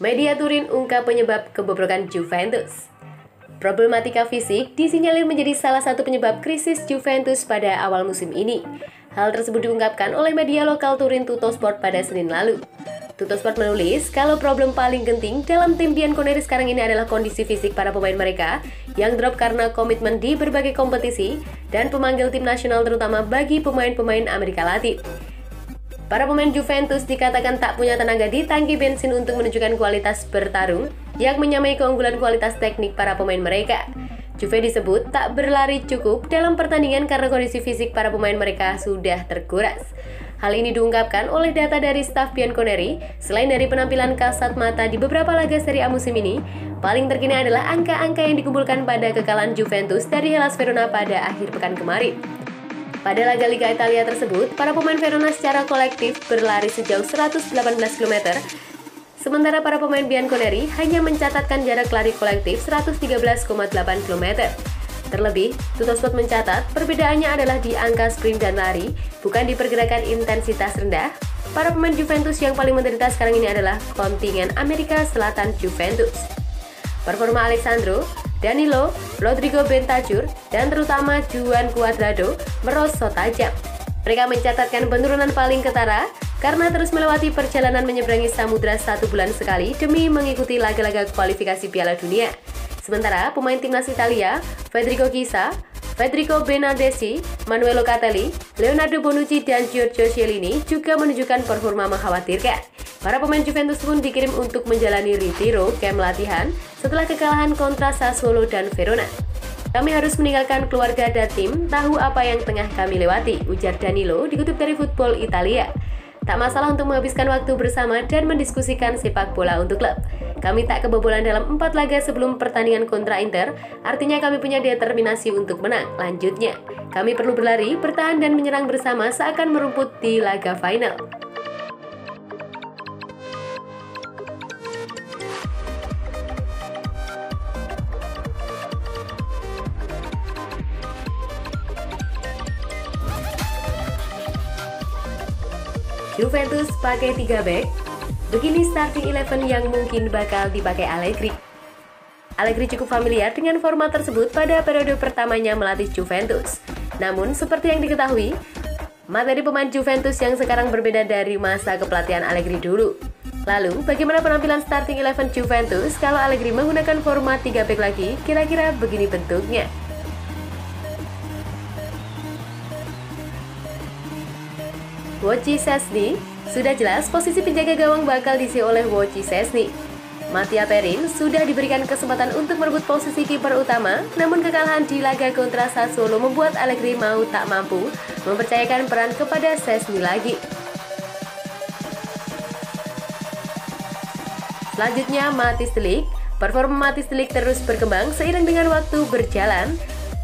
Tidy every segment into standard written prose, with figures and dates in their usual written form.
Media Turin ungkap penyebab kebobrokan Juventus. Problematika fisik disinyalir menjadi salah satu penyebab krisis Juventus pada awal musim ini. Hal tersebut diungkapkan oleh media lokal Turin Tuttosport pada Senin lalu. Tuttosport menulis kalau problem paling genting dalam tim Bianconeri sekarang ini adalah kondisi fisik para pemain mereka yang drop karena komitmen di berbagai kompetisi dan pemanggil tim nasional terutama bagi pemain-pemain Amerika Latin. Para pemain Juventus dikatakan tak punya tenaga di tangki bensin untuk menunjukkan kualitas bertarung yang menyamai keunggulan kualitas teknik para pemain mereka. Juve disebut tak berlari cukup dalam pertandingan karena kondisi fisik para pemain mereka sudah terkuras. Hal ini diungkapkan oleh data dari staf Bianconeri. Selain dari penampilan kasat mata di beberapa laga Serie A musim ini, paling terkini adalah angka-angka yang dikumpulkan pada kekalahan Juventus dari Hellas Verona pada akhir pekan kemarin. Pada laga Liga Italia tersebut, para pemain Verona secara kolektif berlari sejauh 118 km, sementara para pemain Bianconeri hanya mencatatkan jarak lari kolektif 113,8 km. Terlebih, Tuttosport mencatat perbedaannya adalah di angka sprint dan lari, bukan di pergerakan intensitas rendah. Para pemain Juventus yang paling menderita sekarang ini adalah kontingen Amerika Selatan Juventus. Performa Alessandro, Danilo, Rodrigo Bentancur, dan terutama Juan Cuadrado merosot tajam. Mereka mencatatkan penurunan paling ketara karena terus melewati perjalanan menyeberangi samudra 1 bulan sekali demi mengikuti laga-laga kualifikasi Piala Dunia. Sementara pemain timnas Italia, Federico Chiesa, Federico Bernardeschi, Manuel Locatelli, Leonardo Bonucci, dan Giorgio Chiellini juga menunjukkan performa mengkhawatirkan. Para pemain Juventus pun dikirim untuk menjalani retiro camp latihan setelah kekalahan kontra Sassuolo dan Verona. Kami harus meninggalkan keluarga dan tim, tahu apa yang tengah kami lewati, ujar Danilo dikutip dari Football Italia. Tak masalah untuk menghabiskan waktu bersama dan mendiskusikan sepak bola untuk klub. Kami tak kebobolan dalam 4 laga sebelum pertandingan kontra Inter, artinya kami punya determinasi untuk menang, lanjutnya. Kami perlu berlari, bertahan dan menyerang bersama seakan merumput di laga final. Juventus pakai 3 back. Begini starting 11 yang mungkin bakal dipakai Allegri. Allegri cukup familiar dengan format tersebut pada periode pertamanya melatih Juventus. Namun, seperti yang diketahui, materi pemain Juventus yang sekarang berbeda dari masa kepelatihan Allegri dulu. Lalu, bagaimana penampilan starting 11 Juventus kalau Allegri menggunakan format 3 back lagi? Kira-kira begini bentuknya. Wojciech Szczesny, sudah jelas posisi penjaga gawang bakal diisi oleh Wojciech Szczesny. Mattia Perin sudah diberikan kesempatan untuk merebut posisi kiper utama, namun kekalahan di laga kontra Sassuolo membuat Allegri mau tak mampu mempercayakan peran kepada Szczesny lagi. Selanjutnya Matthijs de Ligt. Performa Matthijs de Ligt terus berkembang seiring dengan waktu berjalan.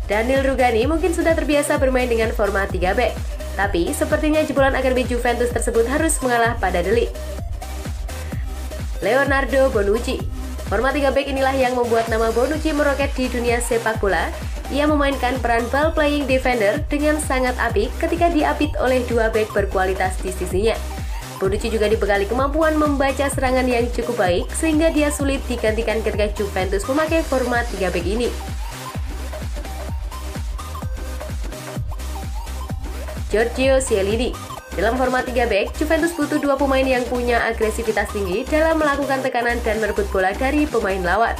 Daniel Rugani mungkin sudah terbiasa bermain dengan format 3 back. Tapi, sepertinya jebolan akademi Juventus tersebut harus mengalah pada De Ligt. Leonardo Bonucci. Format 3 back inilah yang membuat nama Bonucci meroket di dunia sepak bola. Ia memainkan peran ball playing defender dengan sangat apik ketika diapit oleh 2 back berkualitas di sisinya. Bonucci juga dibekali kemampuan membaca serangan yang cukup baik sehingga dia sulit digantikan ketika Juventus memakai format 3 back ini. Giorgio Chiellini. Dalam format 3 back, Juventus butuh 2 pemain yang punya agresivitas tinggi dalam melakukan tekanan dan merebut bola dari pemain lawan.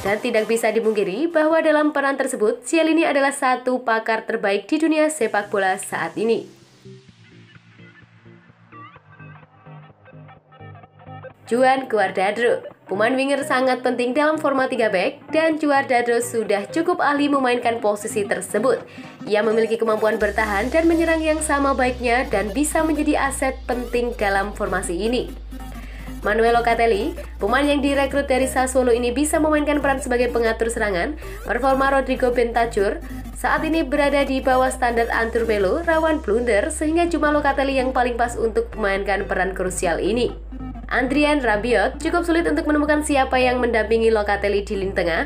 Dan tidak bisa dimungkiri bahwa dalam peran tersebut, Chiellini adalah satu pakar terbaik di dunia sepak bola saat ini. Juan Cuadrado. Pemain winger sangat penting dalam format 3 back dan Cuadrado sudah cukup ahli memainkan posisi tersebut. Ia memiliki kemampuan bertahan dan menyerang yang sama baiknya dan bisa menjadi aset penting dalam formasi ini. Manuel Locatelli, pemain yang direkrut dari Sassuolo ini bisa memainkan peran sebagai pengatur serangan. Performa Rodrigo Bentancur saat ini berada di bawah standar Arthur Melo, rawan blunder sehingga cuma Locatelli yang paling pas untuk memainkan peran krusial ini. Adrien Rabiot cukup sulit untuk menemukan siapa yang mendampingi Locatelli di lini tengah.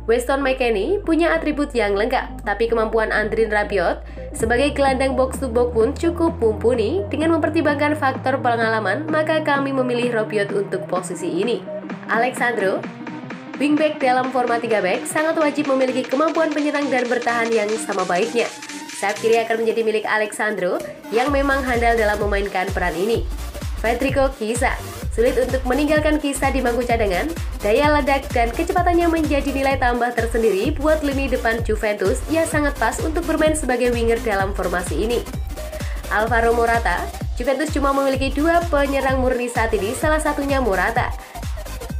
Weston McKennie punya atribut yang lengkap, tapi kemampuan Adrien Rabiot sebagai gelandang box-to-box pun cukup mumpuni. Dengan mempertimbangkan faktor pengalaman, maka kami memilih Rabiot untuk posisi ini. Alexandro, wingback dalam format 3 back sangat wajib memiliki kemampuan penyerang dan bertahan yang sama baiknya. Sayap kiri akan menjadi milik Alexandro yang memang handal dalam memainkan peran ini. Federico Chiesa, sulit untuk meninggalkan Chiesa di bangku cadangan, daya ledak dan kecepatannya menjadi nilai tambah tersendiri buat lini depan Juventus. Ia sangat pas untuk bermain sebagai winger dalam formasi ini. Alvaro Morata, Juventus cuma memiliki 2 penyerang murni saat ini, salah satunya Morata.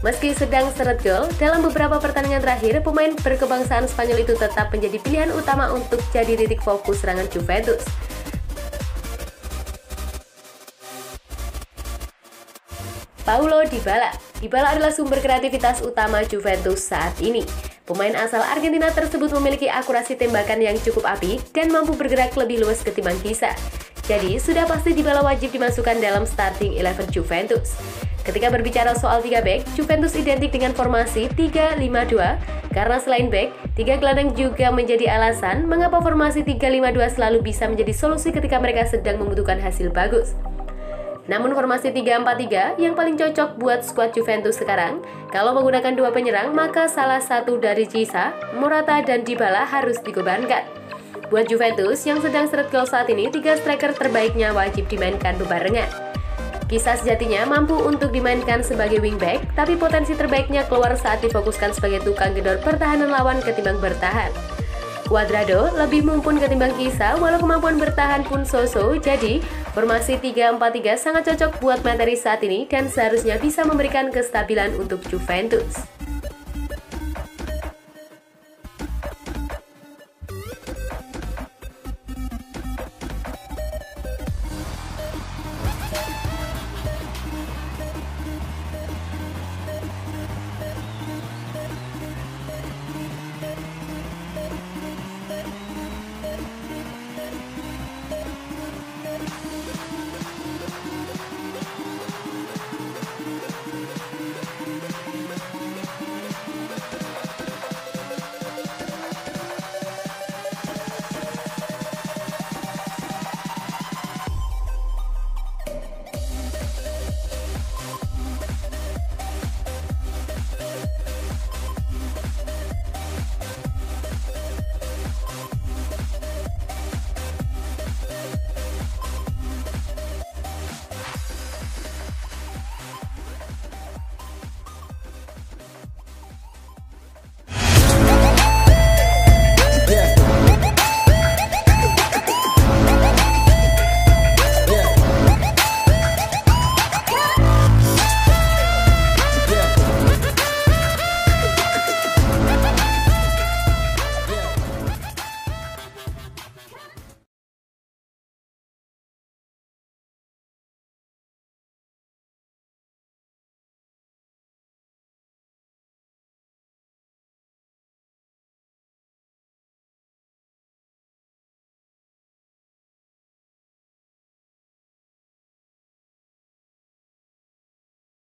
Meski sedang seret gol, dalam beberapa pertandingan terakhir, pemain berkebangsaan Spanyol itu tetap menjadi pilihan utama untuk jadi titik fokus serangan Juventus. Paulo Dybala adalah sumber kreativitas utama Juventus saat ini. Pemain asal Argentina tersebut memiliki akurasi tembakan yang cukup apik dan mampu bergerak lebih luas ketimbang Chiesa. Jadi, sudah pasti Dybala wajib dimasukkan dalam starting 11 Juventus. Ketika berbicara soal 3 back, Juventus identik dengan formasi 3-5-2 karena selain back, 3 gelandang juga menjadi alasan mengapa formasi 3-5-2 selalu bisa menjadi solusi ketika mereka sedang membutuhkan hasil bagus. Namun formasi 3-4-3 yang paling cocok buat skuad Juventus sekarang. Kalau menggunakan 2 penyerang, maka salah satu dari Chiesa, Morata, dan Dybala harus dikorbankan. Buat Juventus yang sedang seret gol saat ini, 3 striker terbaiknya wajib dimainkan bebarengan. Chiesa sejatinya mampu untuk dimainkan sebagai wingback, tapi potensi terbaiknya keluar saat difokuskan sebagai tukang gedor pertahanan lawan ketimbang bertahan. Cuadrado lebih mumpun ketimbang Chiesa, walau kemampuan bertahan pun so-so, jadi formasi 3-4-3 sangat cocok buat materi saat ini dan seharusnya bisa memberikan kestabilan untuk Juventus.